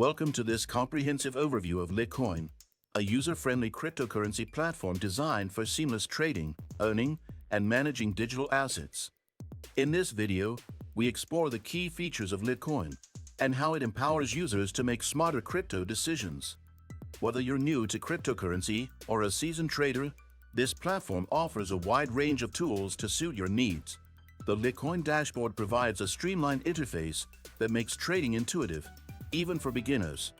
Welcome to this comprehensive overview of Livecoin, a user-friendly cryptocurrency platform designed for seamless trading, owning, and managing digital assets. In this video, we explore the key features of Livecoin and how it empowers users to make smarter crypto decisions. Whether you're new to cryptocurrency or a seasoned trader, this platform offers a wide range of tools to suit your needs. The Livecoin dashboard provides a streamlined interface that makes trading intuitive, even for beginners.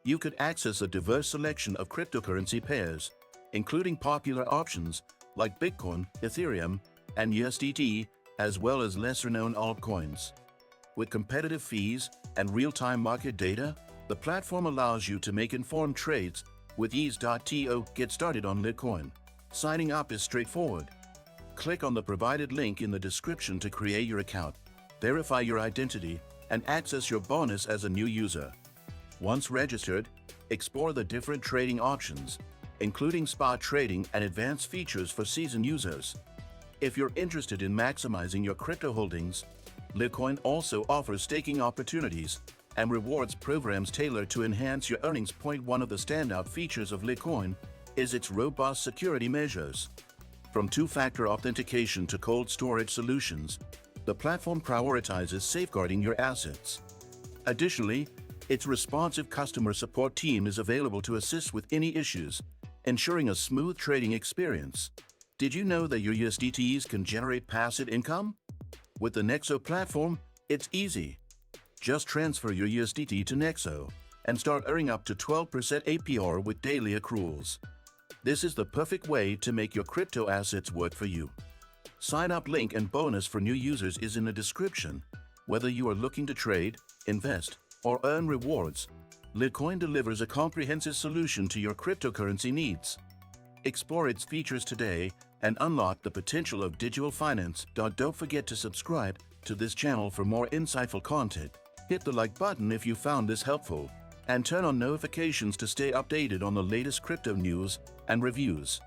You could access a diverse selection of cryptocurrency pairs, including popular options like Bitcoin, Ethereum, and USDT, as well as lesser-known altcoins. With competitive fees and real-time market data, the platform allows you to make informed trades with ease. Get started on Livecoin. Signing up is straightforward. Click on the provided link in the description to create your account, verify your identity, and access your bonus as a new user. Once registered, explore the different trading options, including spot trading and advanced features for seasoned users. If you're interested in maximizing your crypto holdings, Livecoin also offers staking opportunities and rewards programs tailored to enhance your earnings. One of the standout features of Livecoin is its robust security measures. From two-factor authentication to cold storage solutions, the platform prioritizes safeguarding your assets. Additionally, its responsive customer support team is available to assist with any issues, ensuring a smooth trading experience. Did you know that your USDTs can generate passive income? With the Nexo platform, it's easy. Just transfer your USDT to Nexo and start earning up to 12% APR with daily accruals. This is the perfect way to make your crypto assets work for you. Sign up link and bonus for new users is in the description. Whether you are looking to trade, invest, or earn rewards, Livecoin delivers a comprehensive solution to your cryptocurrency needs. Explore its features today and unlock the potential of digital finance. Don't forget to subscribe to this channel for more insightful content. Hit the like button if you found this helpful, and turn on notifications to stay updated on the latest crypto news and reviews.